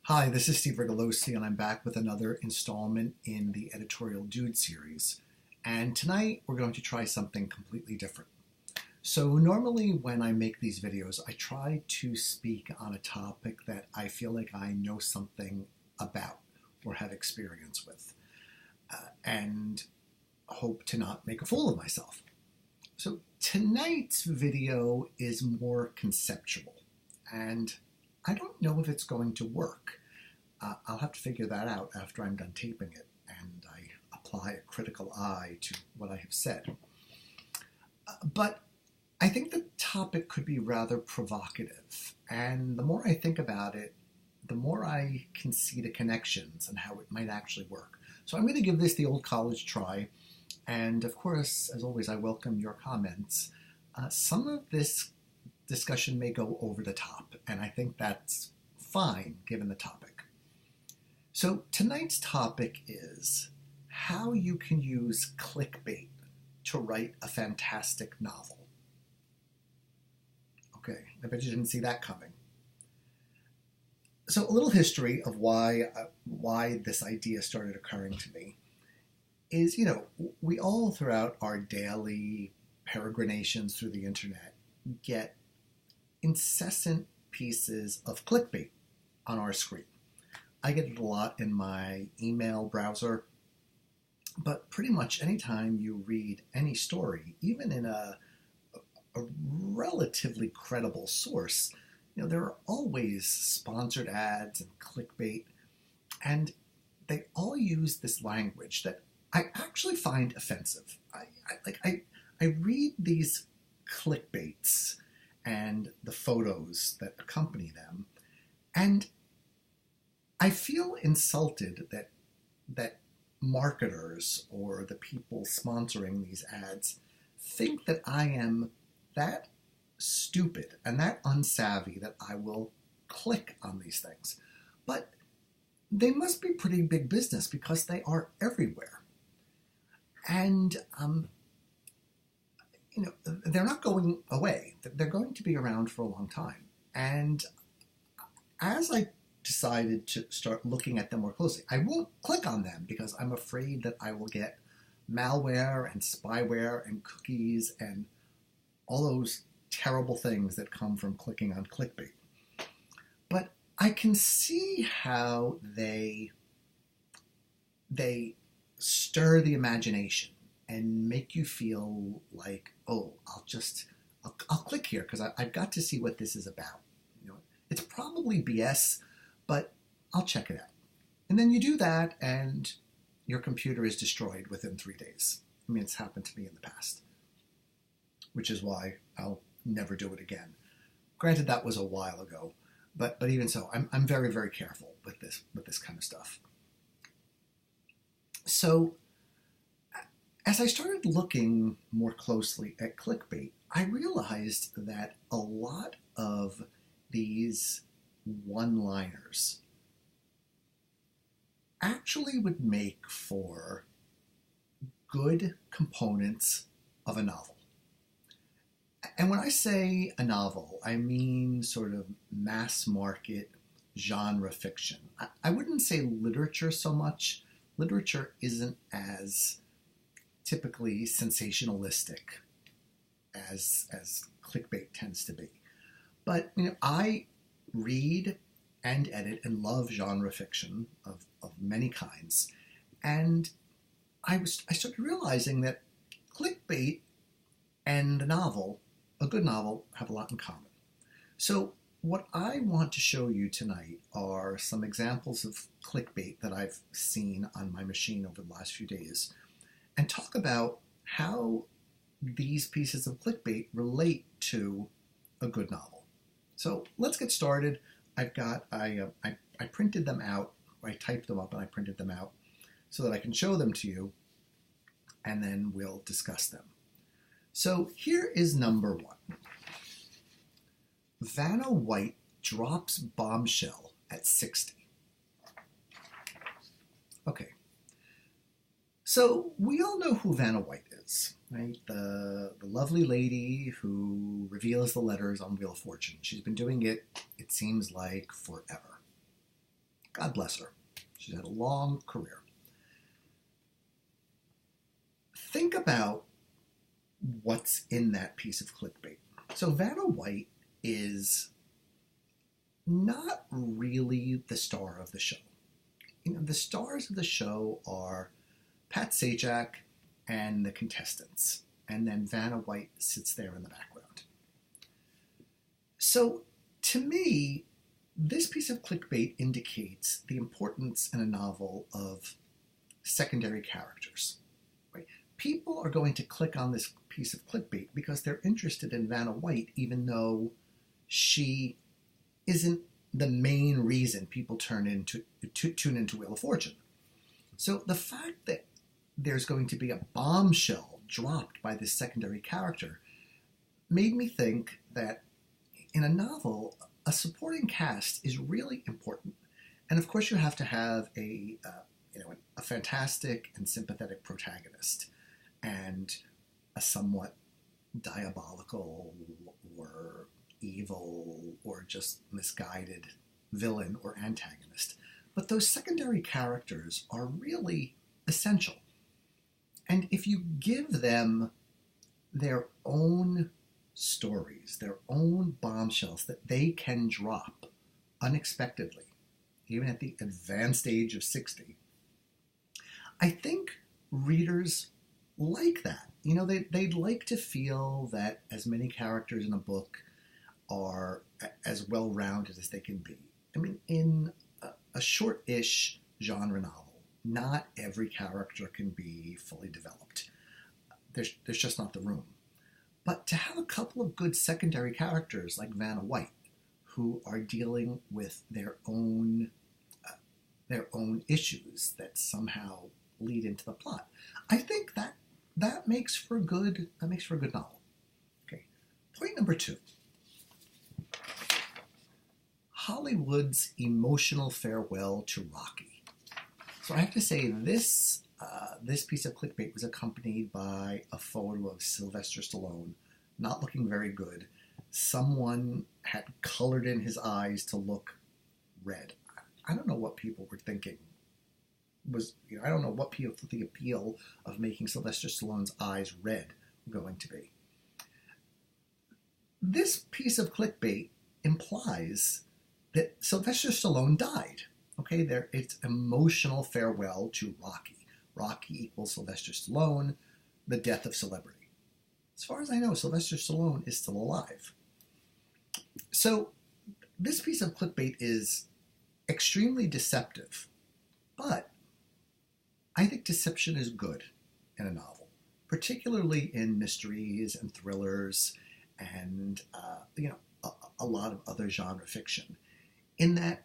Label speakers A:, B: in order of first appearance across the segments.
A: Hi, this is Steve Rigolosi, and I'm back with another installment in the Editorial Dude series. And tonight we're going to try something completely different. So normally when I make these videos, I try to speak on a topic that I feel like I know something about or have experience with, and hope to not make a fool of myself. So tonight's video is more conceptual, and I don't know if it's going to work. I'll have to figure that out after I'm done taping it and I apply a critical eye to what I have said. But I think the topic could be rather provocative, and the more I think about it, the more I can see the connections and how it might actually work. So I'm going to give this the old college try, and of course, as always, I welcome your comments. Some of this discussion may go over the top, and I think that's fine given the topic. So tonight's topic is how you can use clickbait to write a fantastic novel. Okay, I bet you didn't see that coming. So a little history of why this idea started occurring to me is, we all throughout our daily peregrinations through the internet get incessant pieces of clickbait on our screen. I get it a lot in my email browser, but pretty much anytime you read any story, even in a relatively credible source, there are always sponsored ads and clickbait, and they all use this language that I actually find offensive. I read these clickbaits and the photos that accompany them, and I feel insulted that marketers or the people sponsoring these ads think that I am that stupid and that unsavvy that I will click on these things. But they must be pretty big business because they are everywhere. And they're not going away. They're going to be around for a long time. And as I decided to start looking at them more closely, I won't click on them because I'm afraid that I will get malware and spyware and cookies and all those terrible things that come from clicking on clickbait. But I can see how they stir the imagination and make you feel like, oh, I'll click here because I've got to see what this is about. It's probably BS, but I'll check it out. And then you do that and your computer is destroyed within 3 days. I mean, it's happened to me in the past, which is why I'll never do it again. Granted, that was a while ago, but even so, I'm very, very careful with this kind of stuff. So as I started looking more closely at clickbait, I realized that a lot of these one-liners actually would make for good components of a novel. And when I say a novel, I mean sort of mass market genre fiction. I wouldn't say literature so much. Literature isn't as typically sensationalistic as clickbait tends to be. But I read and edit and love genre fiction of many kinds, and I started realizing that clickbait and a good novel, have a lot in common. So what I want to show you tonight are some examples of clickbait that I've seen on my machine over the last few days, and talk about how these pieces of clickbait relate to a good novel. So let's get started. I printed them out, or I typed them up and I printed them out so that I can show them to you, and then we'll discuss them. So here is number 1. Vanna White drops bombshell at 60. Okay. So we all know who Vanna White is, right? The lovely lady who reveals the letters on Wheel of Fortune. She's been doing it seems like, forever. God bless her. She's had a long career. Think about what's in that piece of clickbait. So Vanna White is not really the star of the show. The stars of the show are Pat Sajak and the contestants, and then Vanna White sits there in the background. So to me, this piece of clickbait indicates the importance in a novel of secondary characters. Right? People are going to click on this piece of clickbait because they're interested in Vanna White, even though she isn't the main reason people tune into Wheel of Fortune. So the fact that there's going to be a bombshell dropped by this secondary character made me think that in a novel, a supporting cast is really important. And of course, you have to have a fantastic and sympathetic protagonist and a somewhat diabolical or evil or just misguided villain or antagonist. But those secondary characters are really essential. And if you give them their own stories, their own bombshells that they can drop unexpectedly, even at the advanced age of 60, I think readers like that. They'd like to feel that as many characters in a book are as well-rounded as they can be. I mean, in a short-ish genre novel, not every character can be fully developed. There's just not the room. But to have a couple of good secondary characters like Vanna White, who are dealing with their own issues that somehow lead into the plot, I think that makes for a good novel. Okay. Point number 2. Hollywood's emotional farewell to Rocky. So I have to say this piece of clickbait was accompanied by a photo of Sylvester Stallone not looking very good. Someone had colored in his eyes to look red. I don't know what people were thinking. I don't know what the appeal of making Sylvester Stallone's eyes red were going to be. This piece of clickbait implies that Sylvester Stallone died. Okay, it's emotional farewell to Rocky. Rocky equals Sylvester Stallone, the death of celebrity. As far as I know, Sylvester Stallone is still alive. So this piece of clickbait is extremely deceptive, but I think deception is good in a novel, particularly in mysteries and thrillers and a lot of other genre fiction, in that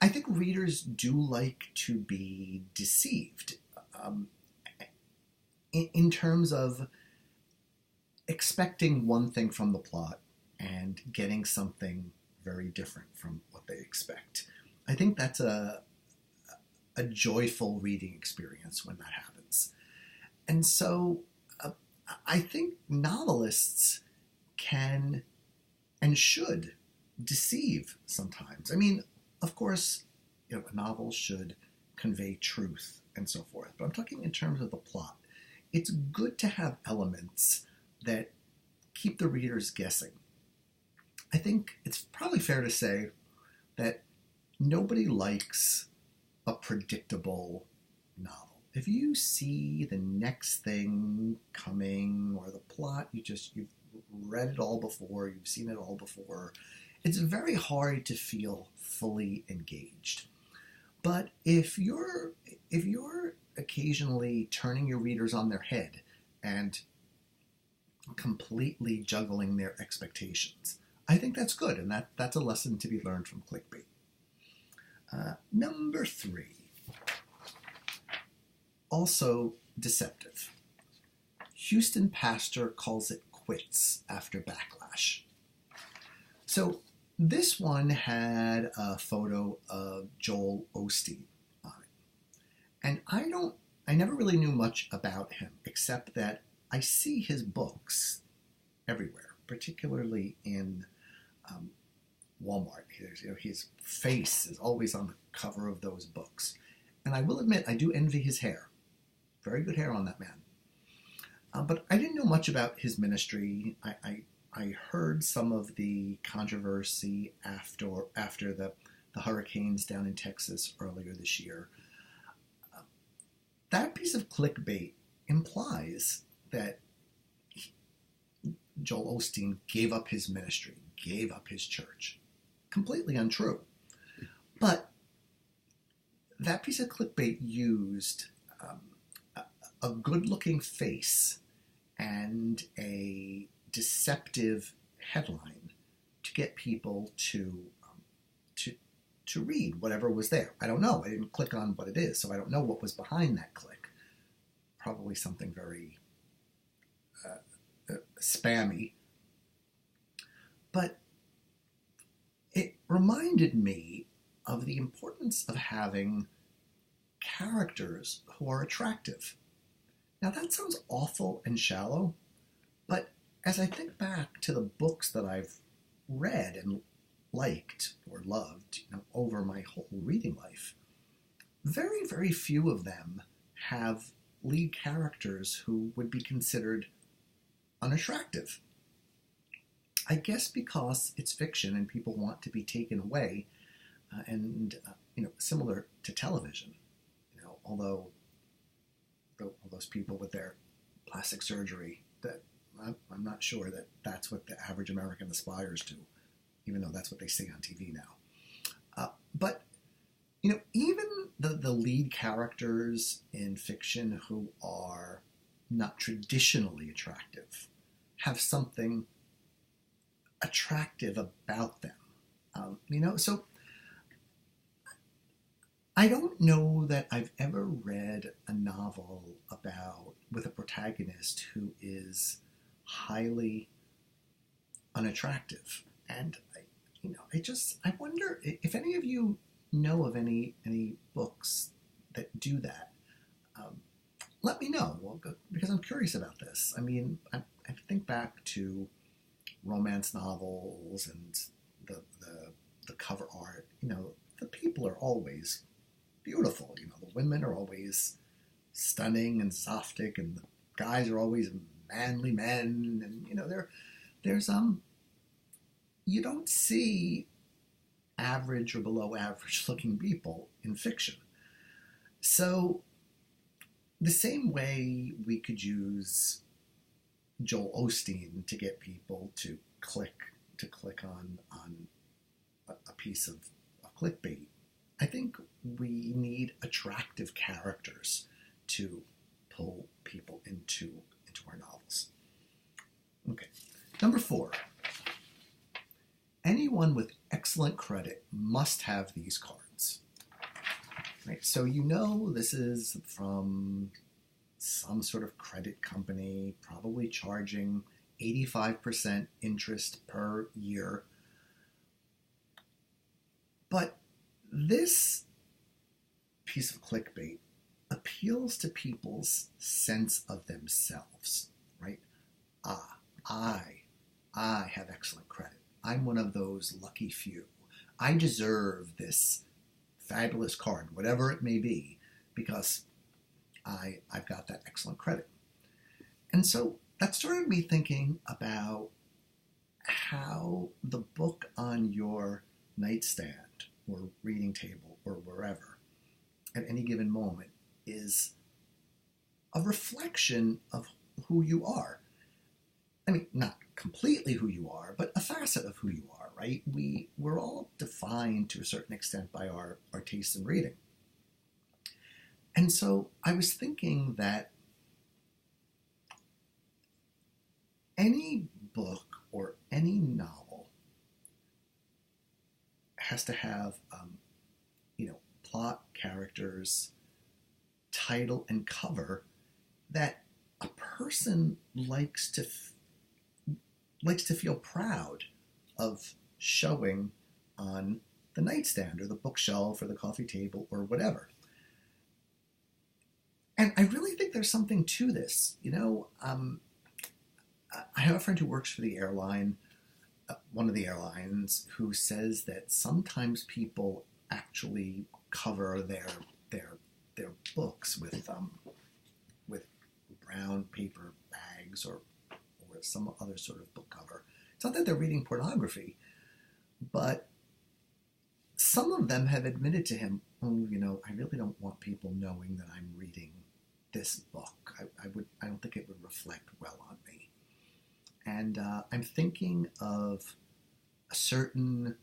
A: I think readers do like to be deceived in terms of expecting one thing from the plot and getting something very different from what they expect. I think that's a joyful reading experience when that happens. And so I think novelists can and should deceive sometimes. I mean, of course, a novel should convey truth and so forth, but I'm talking in terms of the plot. It's good to have elements that keep the readers guessing. I think it's probably fair to say that nobody likes a predictable novel. If you see the next thing coming or the plot, you've read it all before, you've seen it all before, it's very hard to feel fully engaged. But if you're occasionally turning your readers on their head and completely juggling their expectations, I think that's good, and that's a lesson to be learned from clickbait. Number 3, also deceptive. Houston pastor calls it quits after backlash. So this one had a photo of Joel Osteen on it. And I never really knew much about him, except that I see his books everywhere, particularly in Walmart. His face is always on the cover of those books. And I will admit, I do envy his hair. Very good hair on that man. But I didn't know much about his ministry. I heard some of the controversy after the hurricanes down in Texas earlier this year. That piece of clickbait implies that Joel Osteen gave up his ministry, gave up his church. Completely untrue. But that piece of clickbait used a good-looking face and a deceptive headline to get people to read whatever was there. I don't know. I didn't click on what it is, so I don't know what was behind that click. Probably something very spammy. But it reminded me of the importance of having characters who are attractive. Now that sounds awful and shallow, but as I think back to the books that I've read and liked or loved, over my whole reading life, very, very few of them have lead characters who would be considered unattractive. I guess because it's fiction and people want to be taken away, and similar to television. Although those people with their plastic surgery, that I'm not sure that that's what the average American aspires to, even though that's what they say on TV now. But even the lead characters in fiction who are not traditionally attractive have something attractive about them. So I don't know that I've ever read a novel with a protagonist who is highly unattractive. And I wonder if any of you know of any books that do that. Let me know, because I'm curious about this. I mean, I think back to romance novels and the cover art. The people are always beautiful. The women are always stunning and Zoftic, and the guys are always manly men. And there's you don't see average or below average looking people in fiction. So the same way we could use Joel Osteen to get people to click on a piece of clickbait, I think we need attractive characters to pull people into our novels. Okay, number 4. Anyone with excellent credit must have these cards. Right, so this is from some sort of credit company, probably charging 85% interest per year. But this piece of clickbait appeals to people's sense of themselves, right? I have excellent credit. I'm one of those lucky few. I deserve this fabulous card, whatever it may be, because I've got that excellent credit. And so that started me thinking about how the book on your nightstand or reading table or wherever at any given moment is a reflection of who you are. I mean, not completely who you are, but a facet of who you are, right? We're all defined to a certain extent by our tastes in reading. And so I was thinking that any book or any novel has to have, plot, characters, title, and cover that a person likes to feel proud of showing on the nightstand or the bookshelf or the coffee table or whatever. And I really think there's something to this. I have a friend who works for the airline, one of the airlines who says that sometimes people actually cover their their books with brown paper bags or some other sort of book cover. It's not that they're reading pornography, but some of them have admitted to him, "Oh, I really don't want people knowing that I'm reading this book. I don't think it would reflect well on me." And I'm thinking of a certain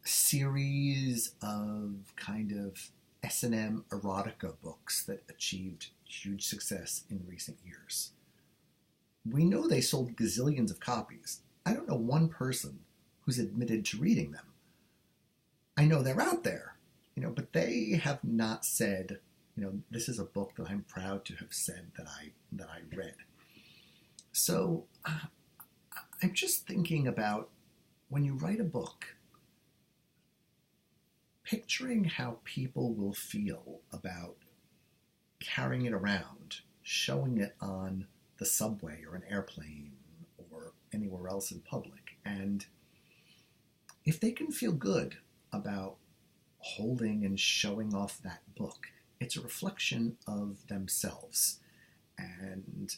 A: series of kind of S&M erotica books that achieved huge success in recent years. We know they sold gazillions of copies. I don't know one person who's admitted to reading them. I know they're out there, but they have not said, this is a book that I'm proud to have said that I read. So I'm just thinking about when you write a book, picturing how people will feel about carrying it around, showing it on the subway or an airplane or anywhere else in public. And if they can feel good about holding and showing off that book, it's a reflection of themselves. And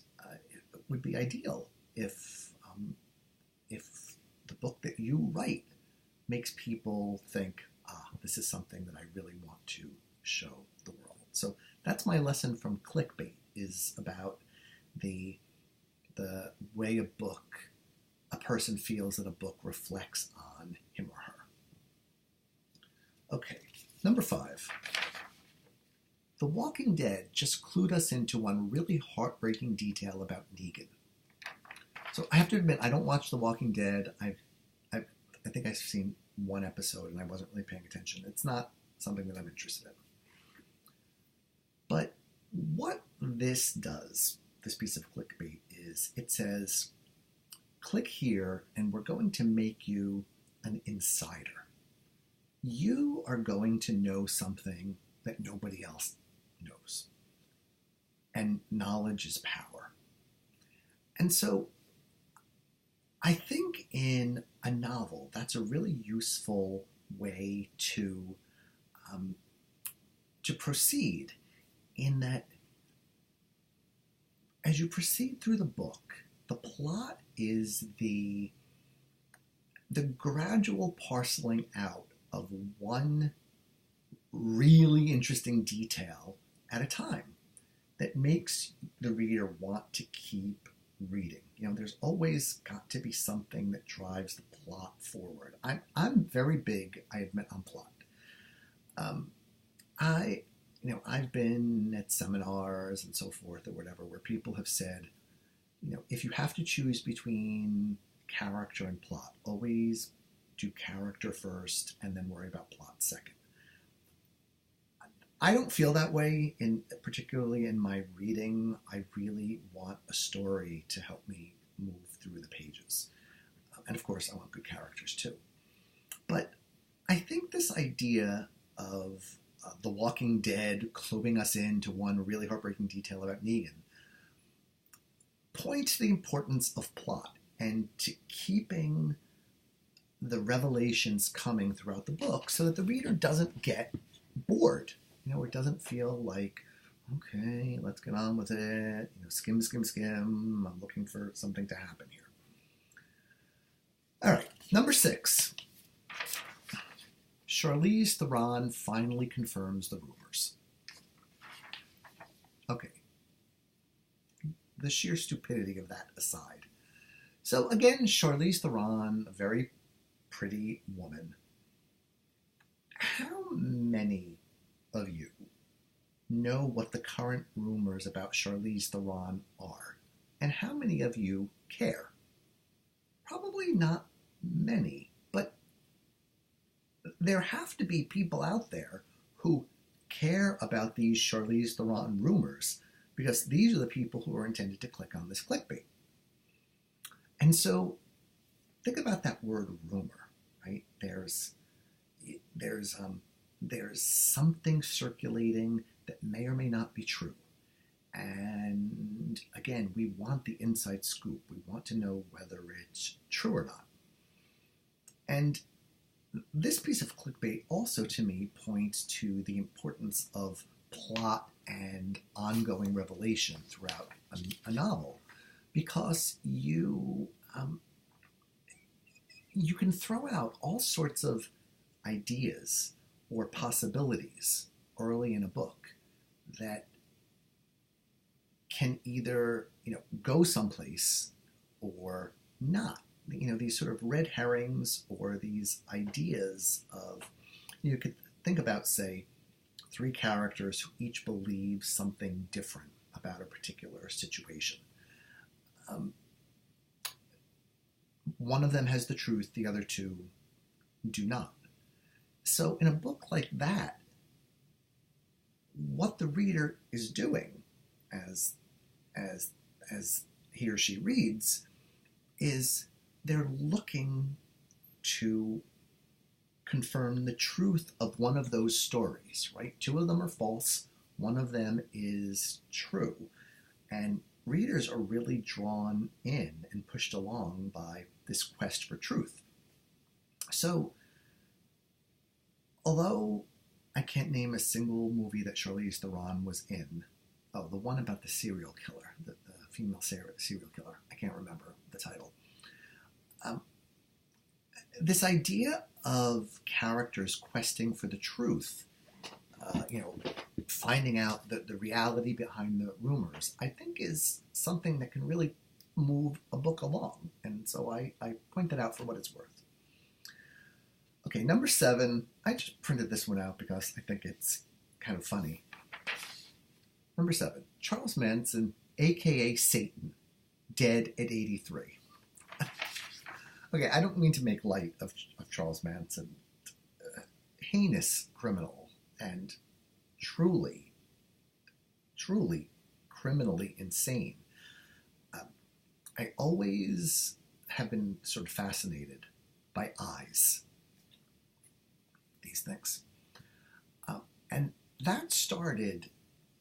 A: it would be ideal if the book that you write makes people think, this is something that I really want to show the world. So that's my lesson from clickbait, is about the way a person feels that a book reflects on him or her. Okay, number 5. The Walking Dead just clued us into one really heartbreaking detail about Negan. So I have to admit, I don't watch The Walking Dead. I think I've seen one episode and I wasn't really paying attention. It's not something that I'm interested in. But what this does, this piece of clickbait, is it says, click here and we're going to make you an insider. You are going to know something that nobody else knows. And knowledge is power. And so I think in a novel, that's a really useful way to proceed, in that as you proceed through the book, the plot is the gradual parceling out of one really interesting detail at a time that makes the reader want to keep reading. There's always got to be something that drives the plot forward. I'm very big, I admit, on plot. I've been at seminars and so forth or whatever where people have said, if you have to choose between character and plot, always do character first and then worry about plot second. I don't feel that way, particularly in my reading. I really want a story to help me move through the pages. And of course, I want good characters too. But I think this idea of The Walking Dead cluing us into one really heartbreaking detail about Negan points to the importance of plot and to keeping the revelations coming throughout the book so that the reader doesn't get bored. It doesn't feel like, okay, let's get on with it. Skim, skim, skim. I'm looking for something to happen here. All right, number 6. Charlize Theron finally confirms the rumors. Okay. The sheer stupidity of that aside. So again, Charlize Theron, a very pretty woman. How many of you know what the current rumors about Charlize Theron are? And how many of you care? Probably not many, but there have to be people out there who care about these Charlize Theron rumors, because these are the people who are intended to click on this clickbait. And so think about that word rumor, right? There's something circulating that may or may not be true. And again, we want the inside scoop. We want to know whether it's true or not. And this piece of clickbait also, to me, points to the importance of plot and ongoing revelation throughout a novel, because you can throw out all sorts of ideas or possibilities early in a book that can either go someplace or not. These sort of red herrings or these ideas of, you could think about, say, three characters who each believe something different about a particular situation. One of them has the truth, the other two do not. So in a book like that, what the reader is doing as he or she reads is they're looking to confirm the truth of one of those stories, right? Two of them are false, one of them is true. And readers are really drawn in and pushed along by this quest for truth. So, although I can't name a single movie that Charlize Theron was in, the one about the serial killer, the female serial killer, I can't remember the title. This idea of characters questing for the truth, finding out the reality behind the rumors, I think is something that can really move a book along. And so I point that out for what it's worth. Okay, number 7, I just printed this one out because I think it's kind of funny. Number 7, Charles Manson, a.k.a. Satan, dead at 83. Okay, I don't mean to make light of Charles Manson. Heinous criminal and truly criminally insane. I always have been sort of fascinated by eyes, these things. And that started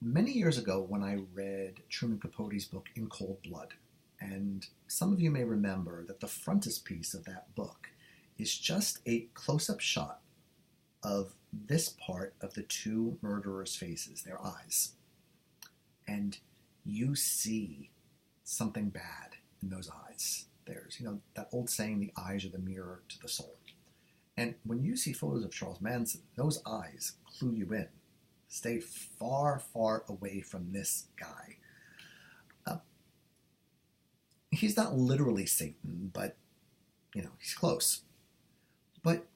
A: many years ago when I read Truman Capote's book In Cold Blood. And some of you may remember that the frontispiece of that book is just a close-up shot of this part of the two murderers' faces, their eyes. And you see something bad in those eyes. There's, that old saying, the eyes are the mirror to the soul. And when you see photos of Charles Manson, those eyes clue you in. Stay far, far away from this guy. He's not literally Satan, but, he's close. But,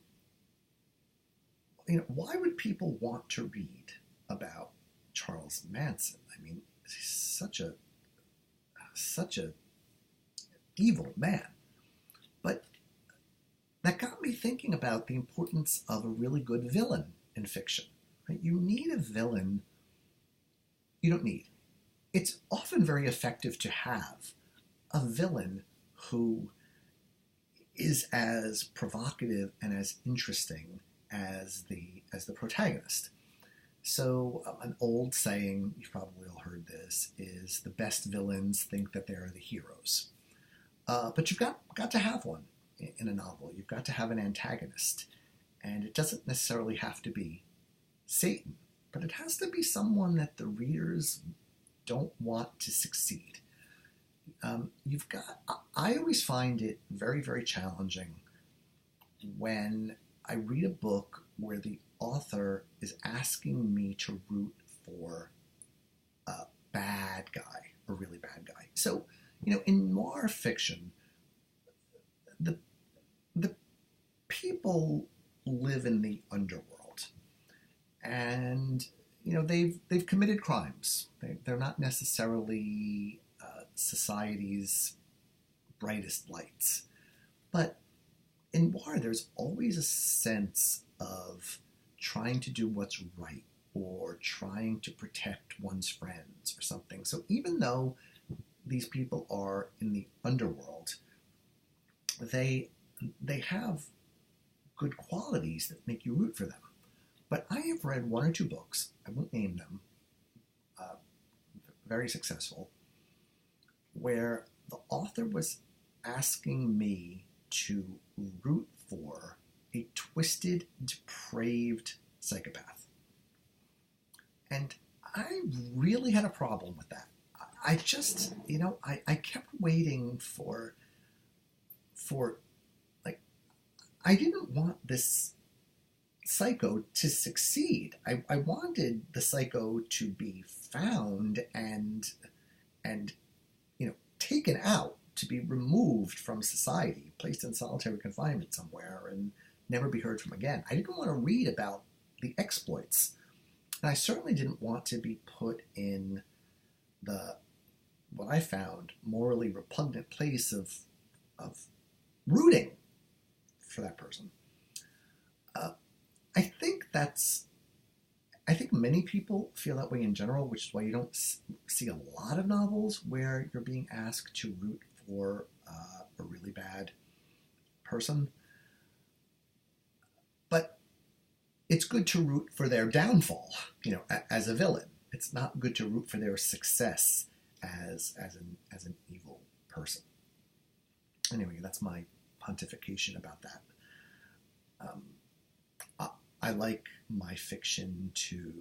A: why would people want to read about Charles Manson? I mean, he's such a evil man. But that got me thinking about the importance of a really good villain in fiction. Right? You need a villain. You don't need. It's often very effective to have a villain who is as provocative and as interesting as the protagonist. So an old saying, you've probably all heard this, is the best villains think that they're the heroes. But you've got to have one in a novel. You've got to have an antagonist. And it doesn't necessarily have to be Satan, but it has to be someone that the readers don't want to succeed. I always find it very, very challenging when I read a book where the author is asking me to root for a bad guy, a really bad guy. So, in noir fiction, the people live in the underworld, and they've committed crimes. They're not necessarily society's brightest lights, but in noir, there's always a sense of trying to do what's right or trying to protect one's friends or something. So even though these people are in the underworld, they have good qualities that make you root for them. But I have read one or two books, I won't name them, very successful, where the author was asking me to root for a twisted, depraved psychopath. And I really had a problem with that. I just, I kept waiting for like, I didn't want this psycho to succeed. I wanted the psycho to be found and taken out, to be removed from society, placed in solitary confinement somewhere, and never be heard from again. I didn't want to read about the exploits. And I certainly didn't want to be put in what I found morally repugnant place of rooting for that person. I think many people feel that way in general, which is why you don't see a lot of novels where you're being asked to root for a really bad person. But it's good to root for their downfall, as a villain. It's not good to root for their success as an evil person. Anyway, that's my pontification about that. I like my fiction to,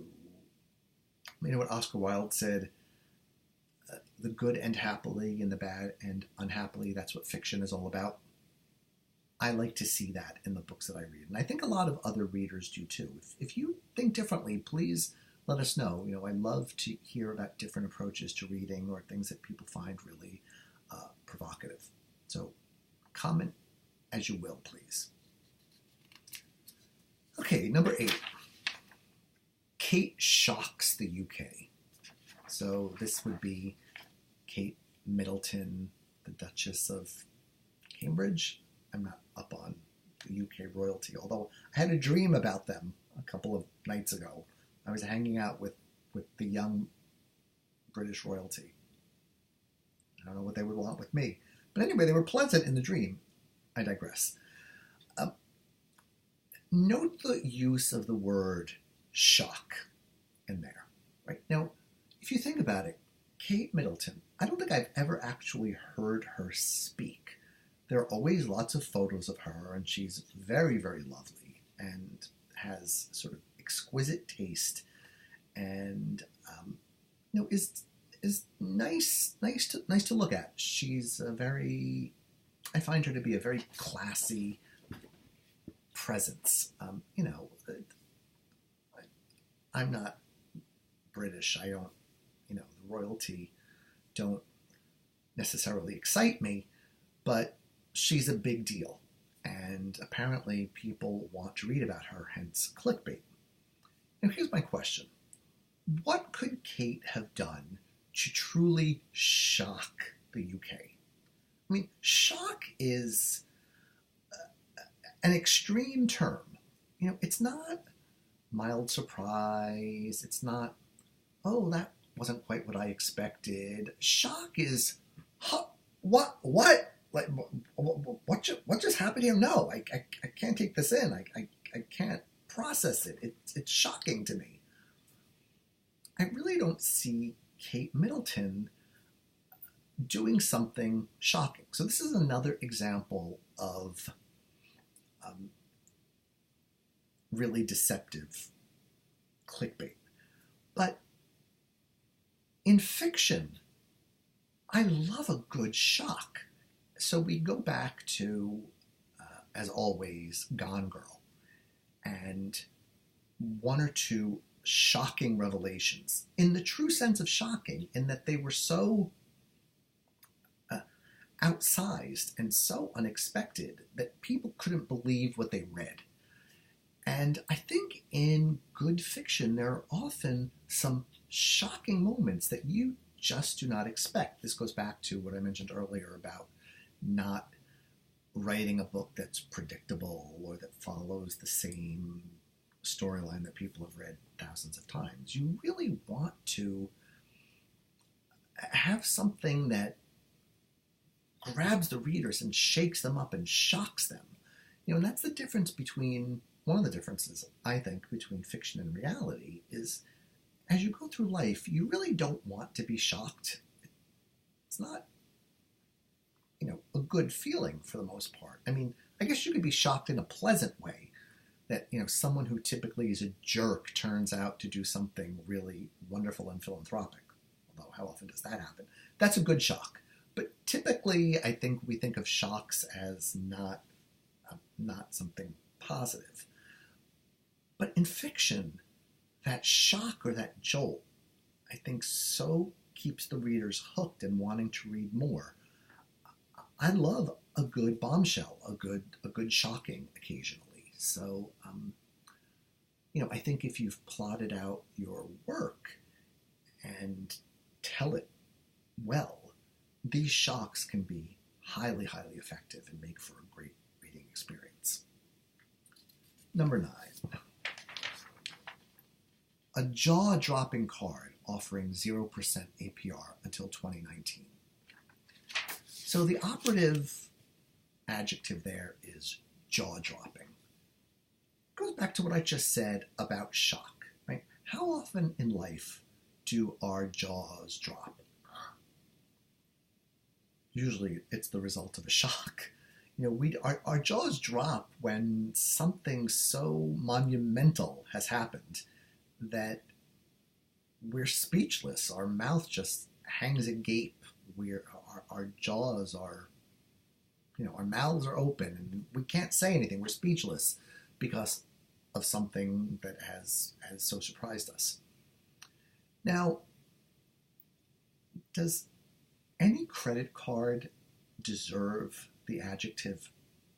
A: what Oscar Wilde said, the good end happily and the bad end unhappily. That's what fiction is all about. I like to see that in the books that I read. And I think a lot of other readers do too. If you think differently, please let us know. I love to hear about different approaches to reading or things that people find really provocative. So comment as you will, please. Okay, number 8. Kate shocks the UK. So this would be Kate Middleton, the Duchess of Cambridge. I'm not up on the UK royalty, although I had a dream about them a couple of nights ago. I was hanging out with the young British royalty. I don't know what they would want with me. But anyway, they were pleasant in the dream. I digress. Note the use of the word shock in there. Right? Now, if you think about it, Kate Middleton, I don't think I've ever actually heard her speak. There are always lots of photos of her, and she's very, very lovely and has sort of exquisite taste, and is nice to look at. She's I find her to be a very classy presence. I'm not British. I don't, the royalty don't necessarily excite me, but she's a big deal, and apparently people want to read about her, hence clickbait. Now here's my question. What could Kate have done to truly shock the UK? I mean, shock is an extreme term. It's not mild surprise. It's not, oh, that wasn't quite what I expected. Shock is, huh, what? Like, what just happened here? No, I can't take this in. I can't process it. It's shocking to me. I really don't see Kate Middleton doing something shocking. So this is another example of really deceptive clickbait. But in fiction, I love a good shock. So we go back to, as always, Gone Girl, and one or two shocking revelations, in the true sense of shocking, in that they were so outsized and so unexpected that people couldn't believe what they read. And I think in good fiction, there are often some shocking moments that you just do not expect. This goes back to what I mentioned earlier about not writing a book that's predictable or that follows the same storyline that people have read thousands of times. You really want to have something that grabs the readers and shakes them up and shocks them. And that's the difference between, one of the differences, I think, between fiction and reality is as you go through life, you really don't want to be shocked. It's not, a good feeling for the most part. I mean, I guess you could be shocked in a pleasant way that, someone who typically is a jerk turns out to do something really wonderful and philanthropic. Although, how often does that happen? That's a good shock. But typically, I think we think of shocks as not something positive. But in fiction, that shock or that jolt, I think, so keeps the readers hooked and wanting to read more. I love a good bombshell, a good shocking occasionally. So, I think if you've plotted out your work and tell it well, these shocks can be highly, highly effective and make for a great reading experience. Number 9. A jaw-dropping card offering 0% APR until 2019. So the operative adjective there is jaw-dropping. Goes back to what I just said about shock, right? How often in life do our jaws drop? Usually it's the result of a shock. Our jaws drop when something so monumental has happened that we're speechless. Our mouth just hangs agape. Our jaws are, our mouths are open and we can't say anything. We're speechless because of something that has so surprised us. Now, does any credit card deserve the adjective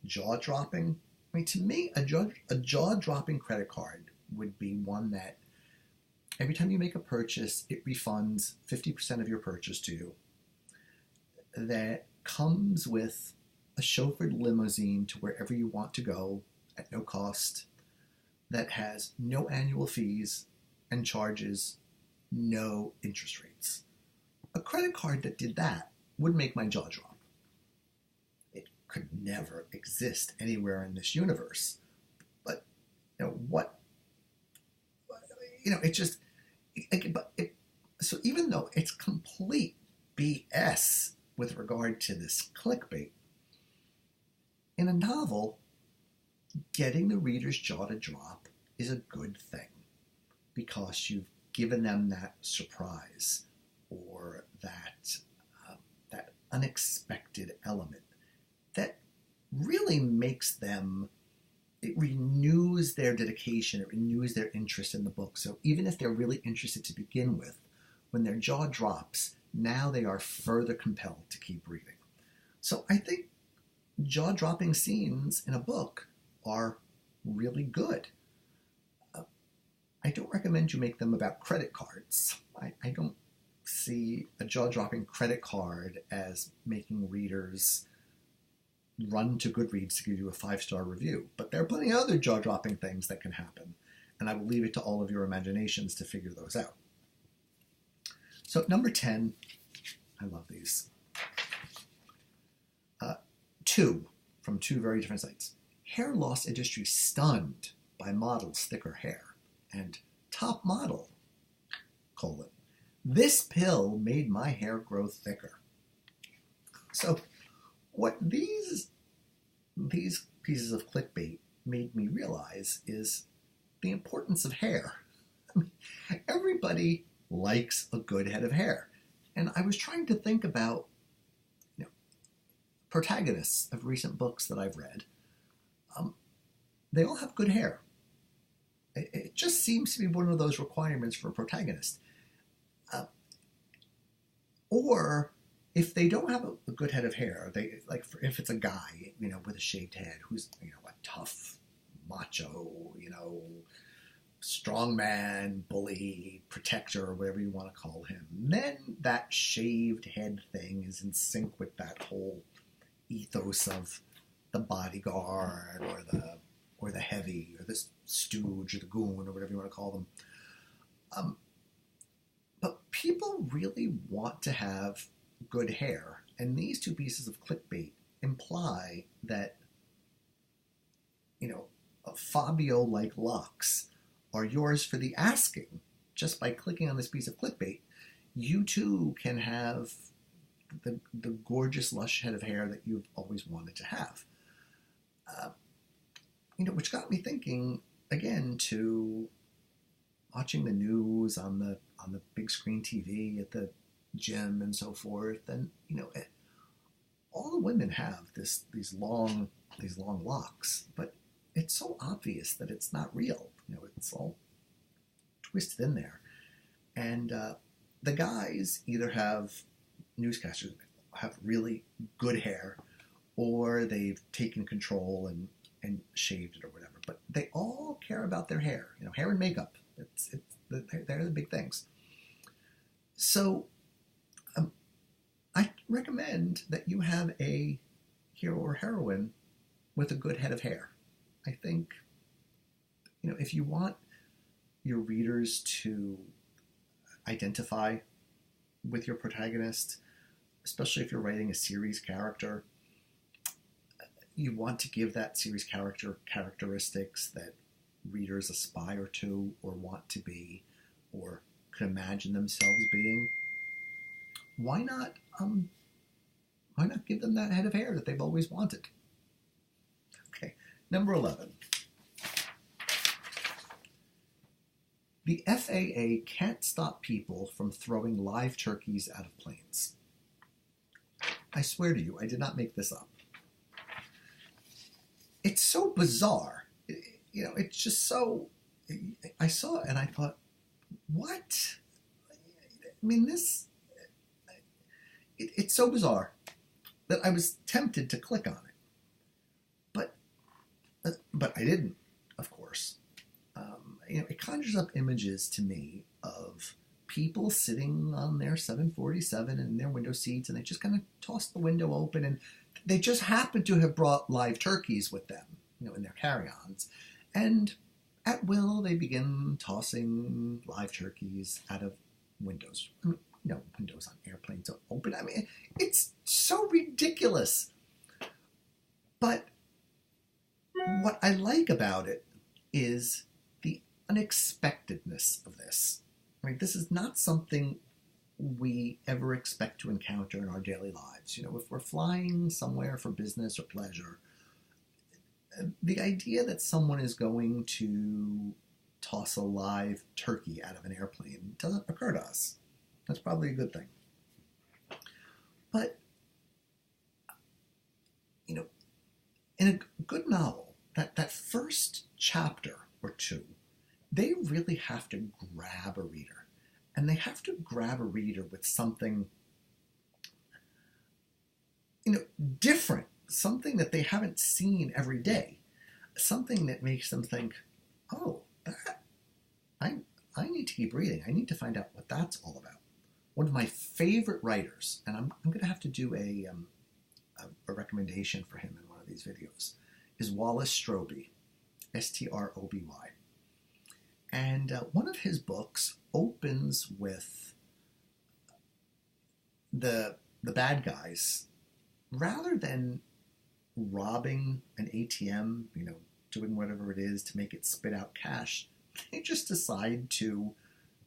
A: jaw-dropping? I mean, to me, a jaw-dropping credit card would be one that every time you make a purchase, it refunds 50% of your purchase to you, that comes with a chauffeured limousine to wherever you want to go at no cost, that has no annual fees and charges no interest rates. A credit card that did that would make my jaw drop. It could never exist anywhere in this universe. But, so even though it's complete BS with regard to this clickbait, in a novel, getting the reader's jaw to drop is a good thing because you've given them that surprise or that unexpected element that really makes them, it renews their dedication, it renews their interest in the book. So even if they're really interested to begin with, when their jaw drops, now they are further compelled to keep reading. So I think jaw-dropping scenes in a book are really good. I don't recommend you make them about credit cards. I don't see a jaw-dropping credit card as making readers run to Goodreads to give you a 5-star review. But there are plenty of other jaw-dropping things that can happen, and I will leave it to all of your imaginations to figure those out. So number 10, I love these. 2 from 2 very different sites. Hair loss industry stunned by model's thicker hair. And top model, : this pill made my hair grow thicker. So what these pieces of clickbait made me realize is the importance of hair. I mean, everybody likes a good head of hair. And I was trying to think about protagonists of recent books that I've read. They all have good hair. It just seems to be one of those requirements for a protagonist. Or if they don't have a good head of hair, if it's a guy, with a shaved head who's, a tough, macho, strong man, bully, protector, or whatever you want to call him, then that shaved head thing is in sync with that whole ethos of the bodyguard or the heavy or the stooge or the goon or whatever you want to call them. But people really want to have good hair, and these 2 pieces of clickbait imply that Fabio-like locks are yours for the asking, just by clicking on this piece of clickbait, you too can have the gorgeous, lush head of hair that you've always wanted to have. Which got me thinking again to watching the news on the big screen TV at the gym and so forth, and all the women have these long locks, but it's so obvious that it's not real. It's all twisted in there, and the guys either have newscasters have really good hair, or they've taken control and shaved it or whatever. But they all care about their hair. Hair and makeup. They're the big things. So I recommend that you have a hero or heroine with a good head of hair. I think, if you want your readers to identify with your protagonist, especially if you're writing a series character, you want to give that series character characteristics that readers aspire to or want to be or could imagine themselves being. Why not give them that head of hair that they've always wanted? Okay, number 11. The FAA can't stop people from throwing live turkeys out of planes. I swear to you, I did not make this up. It's so bizarre. It's just so... I saw it and I thought, what? I mean, it's so bizarre that I was tempted to click on it. But I didn't, of course. It conjures up images to me of people sitting on their 747 in their window seats, and they just kind of toss the window open, and they just happen to have brought live turkeys with them, in their carry-ons. And at will, they begin tossing live turkeys out of windows. Windows on airplanes are open. I mean, it's so ridiculous. But what I like about it is the unexpectedness of this. Right? This is not something we ever expect to encounter in our daily lives. If we're flying somewhere for business or pleasure, the idea that someone is going to toss a live turkey out of an airplane doesn't occur to us. That's probably a good thing. But, in a good novel, that first chapter or two, they really have to grab a reader. And they have to grab a reader with something, different, something that they haven't seen every day, something that makes them think, oh, I need to keep reading. I need to find out what that's all about. One of my favorite writers, and I'm going to have to do a recommendation for him in one of these videos, is Wallace Stroby, Stroby. And one of his books opens with the bad guys, rather than robbing an ATM, doing whatever it is to make it spit out cash, they just decide to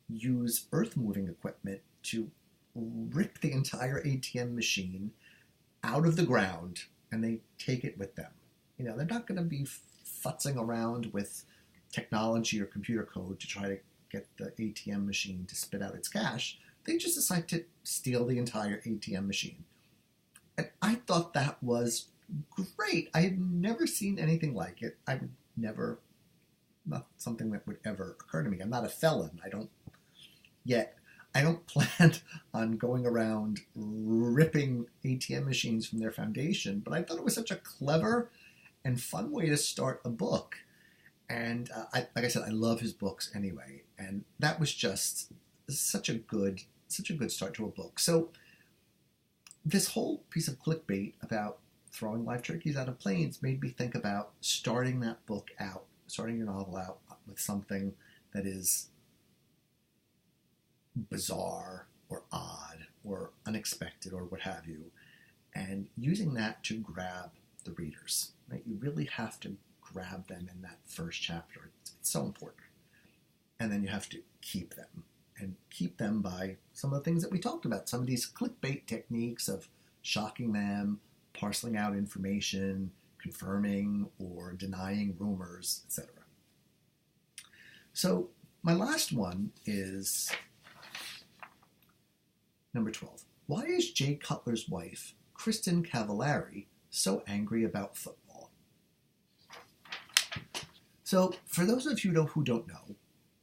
A: use earth-moving equipment to rip the entire ATM machine out of the ground, and they take it with them. They're not going to be futzing around with technology or computer code to try to get the ATM machine to spit out its cash. They just decide to steal the entire ATM machine. And I thought that was great. I had never seen anything like it. Not something that would ever occur to me. I'm not a felon. I don't plan on going around ripping ATM machines from their foundation, but I thought it was such a clever and fun way to start a book. And like I said, I love his books anyway, and that was just such a good start to a book. So this whole piece of clickbait about throwing live turkeys out of planes made me think about starting your novel out with something that is bizarre or odd or unexpected or what have you, and using that to grab the readers. Right? You really have to grab them in that first chapter. It's so important. and then you have to keep them. And keep them by some of the things that we talked about, some of these clickbait techniques of shocking them, parceling out information, confirming or denying rumors, etc. So my last one is number 12. Why is Jay Cutler's wife, Kristen Cavallari, so angry about football? So for those of you who don't know,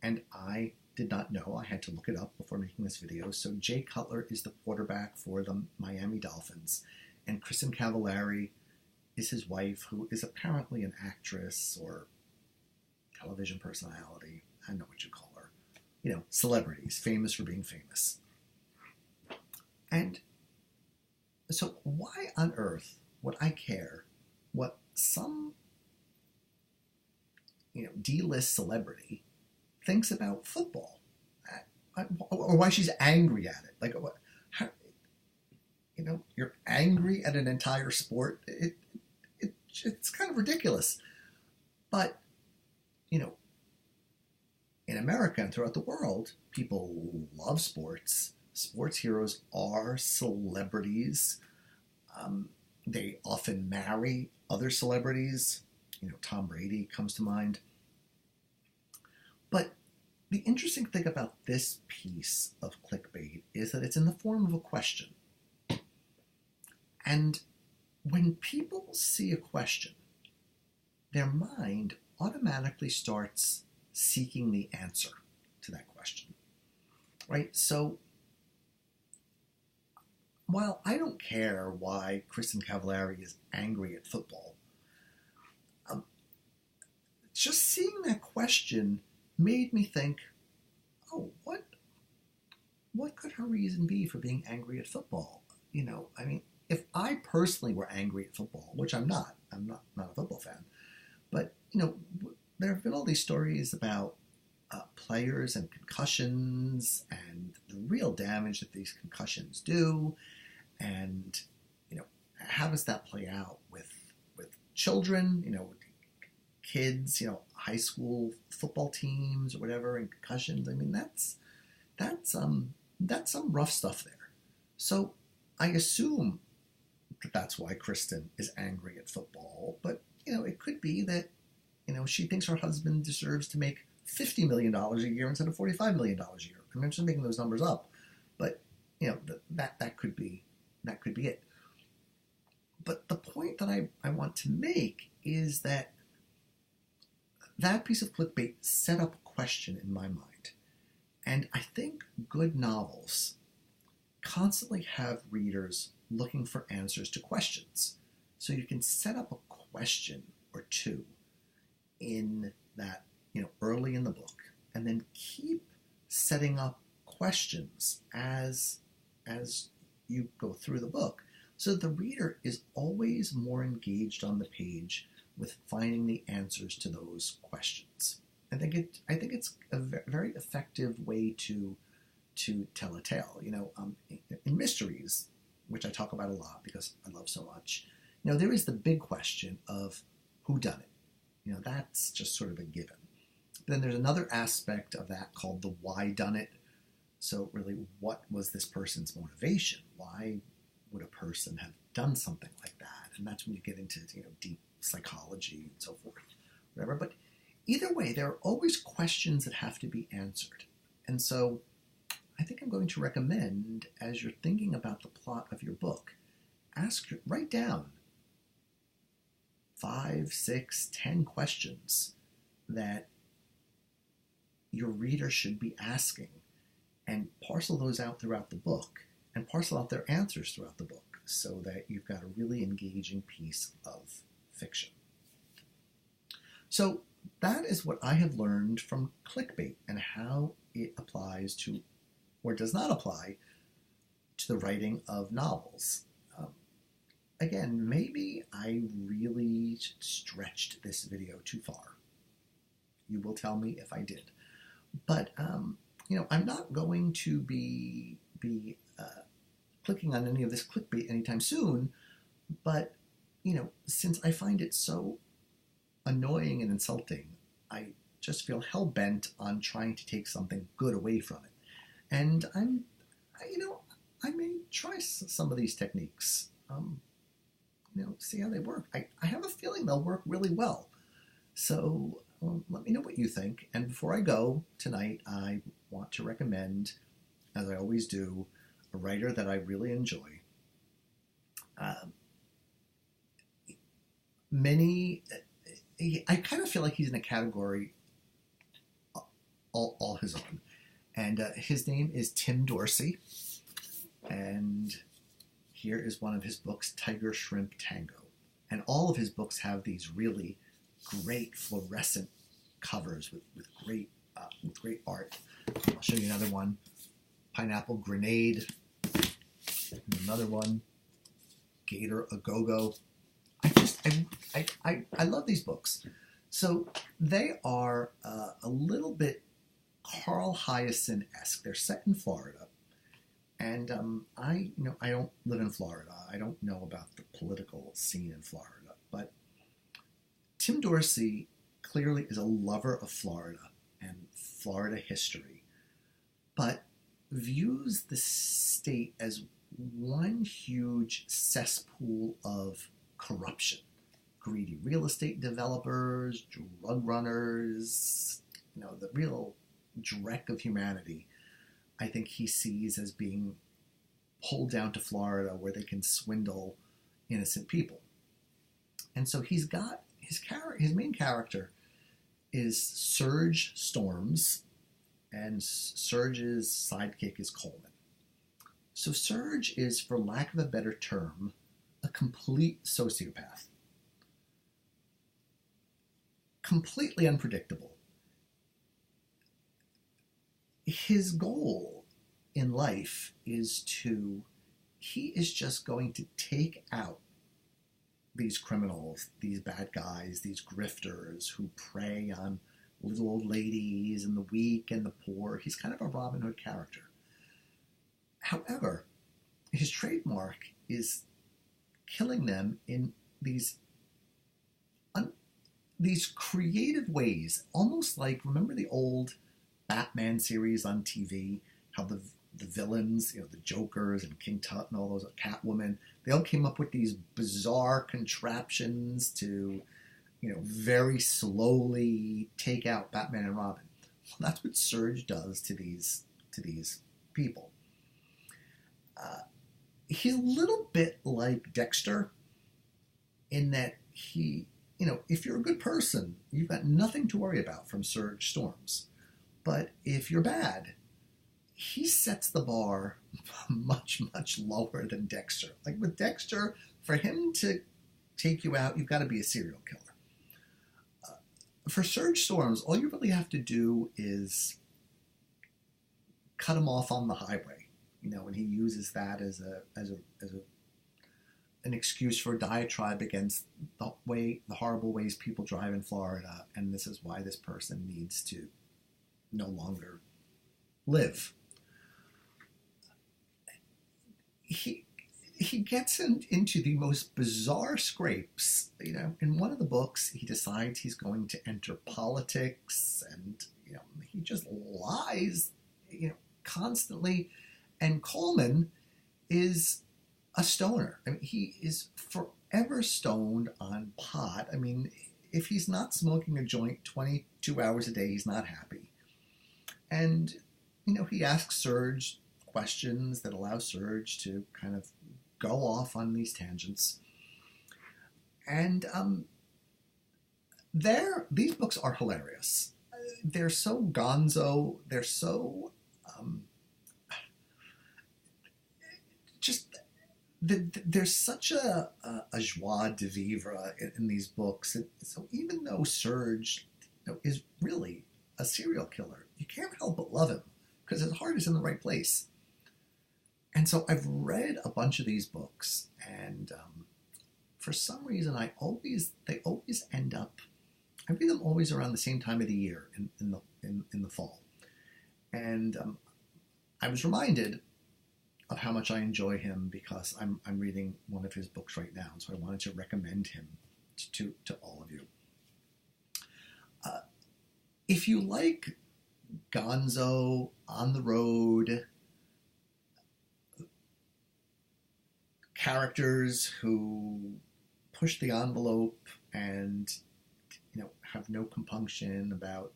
A: and I did not know, I had to look it up before making this video. So Jay Cutler is the quarterback for the Miami Dolphins, and Kristen Cavallari is his wife, who is apparently an actress or television personality. I don't know what you call her. You know, celebrities, famous for being famous. And so why on earth would I care what some, D-list celebrity thinks about football, or why she's angry at it? Like, how, you're angry at an entire sport. It's kind of ridiculous. But, in America and throughout the world, people love sports. Sports heroes are celebrities. They often marry other celebrities. Tom Brady comes to mind. But the interesting thing about this piece of clickbait is that it's in the form of a question. And when people see a question, their mind automatically starts seeking the answer to that question, right? So while I don't care why Kristen Cavallari is angry at football, just seeing that question made me think, oh, what could her reason be for being angry at football? If I personally were angry at football, which I'm not a football fan, but, there have been all these stories about players and concussions and the real damage that these concussions do. And, how does that play out with children, kids, high school football teams or whatever, and concussions? I mean, that's some rough stuff there. So I assume that that's why Kristen is angry at football. But, it could be that, she thinks her husband deserves to make $50 million a year instead of $45 million a year. I'm just making those numbers up. But, that could be it. But the point that I want to make is that piece of clickbait set up a question in my mind. And I think good novels constantly have readers looking for answers to questions. So you can set up a question or two in that, early in the book, and then keep setting up questions as you go through the book, so the reader is always more engaged on the page with finding the answers to those questions. I think it's a very effective way to tell a tale. In mysteries, which I talk about a lot because I love so much, there is the big question of who done it. That's just sort of a given. But then there's another aspect of that called the why done it. So really, what was this person's motivation? Why would a person have done something like that? And that's when you get into deep psychology and so forth, whatever. But either way, there are always questions that have to be answered. And so I think I'm going to recommend, as you're thinking about the plot of your book, write down 5, 6, 10 questions that your reader should be asking, and parcel those out throughout the book, and parcel out their answers throughout the book, so that you've got a really engaging piece of fiction. So that is what I have learned from clickbait and how it applies to, or does not apply to, the writing of novels. Again, maybe I really stretched this video too far. You will tell me if I did. But, I'm not going to be clicking on any of this clickbait anytime soon. But, since I find it so annoying and insulting, I just feel hell-bent on trying to take something good away from it. And I may try some of these techniques, see how they work. I have a feeling they'll work really well. So let me know what you think. And before I go tonight, I want to recommend, as I always do, a writer that I really enjoy. I kind of feel like he's in a category all his own. And his name is Tim Dorsey. And here is one of his books, Tiger, Shrimp, Tango. And all of his books have these really great fluorescent covers with great art. I'll show you another one, Pineapple Grenade. And another one, Gator A Go-Go. I love these books. So they are a little bit Carl Hyacin-esque. They're set in Florida. And I don't live in Florida. I don't know about the political scene in Florida. But Tim Dorsey clearly is a lover of Florida and Florida history, but views the state as one huge cesspool of corruption. Greedy real estate developers, drug runners, the real dreck of humanity. I think he sees as being pulled down to Florida where they can swindle innocent people. And so he's got his main character is Serge Storms, and Serge's sidekick is Coleman. So Serge is, for lack of a better term, a complete sociopath. Completely unpredictable. His goal in life is he is just going to take out these criminals, these bad guys, these grifters who prey on little old ladies and the weak and the poor. He's kind of a Robin Hood character. However, his trademark is killing them in these creative ways, almost like, remember the old Batman series on TV, how the villains, the Jokers and King Tut and all those, Catwoman, they all came up with these bizarre contraptions to, very slowly take out Batman and Robin. Well, that's what Serge does to these people. He's a little bit like Dexter in that he, if you're a good person, you've got nothing to worry about from Serge Storms. But if you're bad, he sets the bar much, much lower than Dexter. Like with Dexter, for him to take you out, you've got to be a serial killer. For Serge Storms, all you really have to do is cut him off on the highway, and he uses that as an excuse for a diatribe against the horrible ways people drive in Florida, and this is why this person needs to no longer live. He gets into the most bizarre scrapes. In one of the books, he decides he's going to enter politics, and he just lies, constantly. And Coleman is a stoner. I mean, he is forever stoned on pot. I mean, if he's not smoking a joint 22 hours a day, he's not happy. And he asks Serge questions that allow Serge to kind of go off on these tangents. And these books are hilarious. They're so gonzo. They're so there's such a joie de vivre in these books. And so even though Serge is really a serial killer, you can't help but love him because his heart is in the right place. And so I've read a bunch of these books, and for some reason they always end up. I read them always around the same time of the year in the fall, and I was reminded of how much I enjoy him because I'm reading one of his books right now, so I wanted to recommend him to all of you. if you like gonzo, on the road, characters who push the envelope and have no compunction about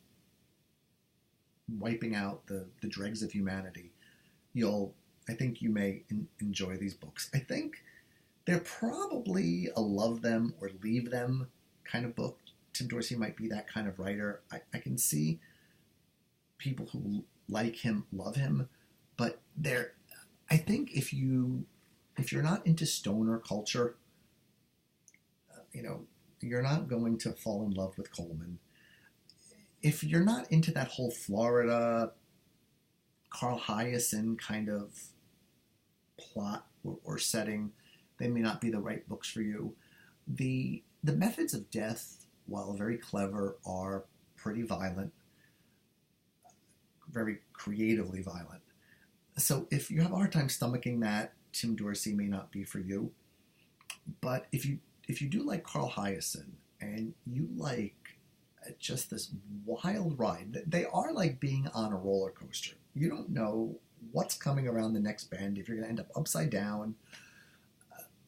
A: wiping out the dregs of humanity, I think you may enjoy these books. I think they're probably a love them or leave them kind of book. Tim Dorsey might be that kind of writer. I can see people who like him love him, but I think if you're not into stoner culture, you're not going to fall in love with Coleman. If you're not into that whole Florida Carl Hyacin kind of plot or setting, they may not be the right books for you. The methods of death, while very clever, are pretty violent, very creatively violent. So if you have a hard time stomaching that, Tim Dorsey may not be for you. But if you do like Carl Hyacin and you like just this wild ride, they are like being on a roller coaster. You don't know what's coming around the next bend, if you're going to end up upside down.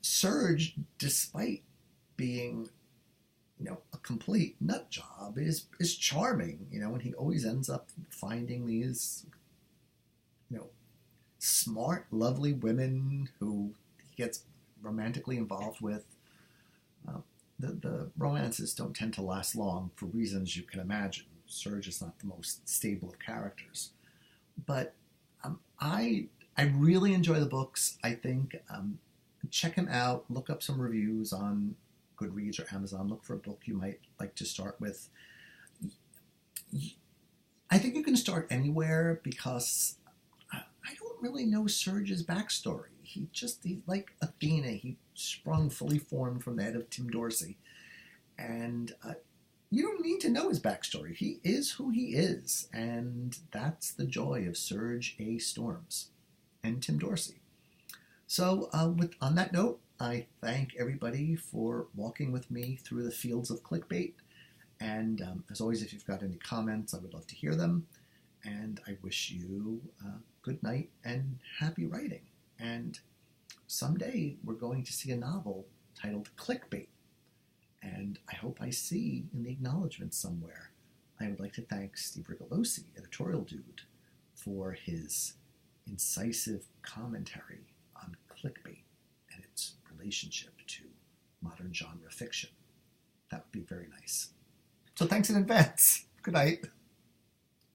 A: Surge, despite being a complete nut job, is charming, and he always ends up finding these smart, lovely women who he gets romantically involved with. The romances don't tend to last long for reasons you can imagine. Surge is not the most stable of characters. But I really enjoy the books. I think check him out. Look up some reviews on Goodreads or Amazon. Look for a book you might like to start with. I think you can start anywhere because I don't really know Surge's backstory. He's like Athena. He sprung fully formed from the head of Tim Dorsey. And you don't need to know his backstory. He is who he is. And that's the joy of Surge A. Storms and Tim Dorsey. So on that note, I thank everybody for walking with me through the fields of clickbait. And as always, if you've got any comments, I would love to hear them. And I wish you good night and happy writing. And someday we're going to see a novel titled Clickbait. And I hope I see in the acknowledgments somewhere. I would like to thank Steve Rigolosi, Editorial Dude, for his incisive commentary on clickbait and its relationship to modern genre fiction. That would be very nice. So thanks in advance. Good night.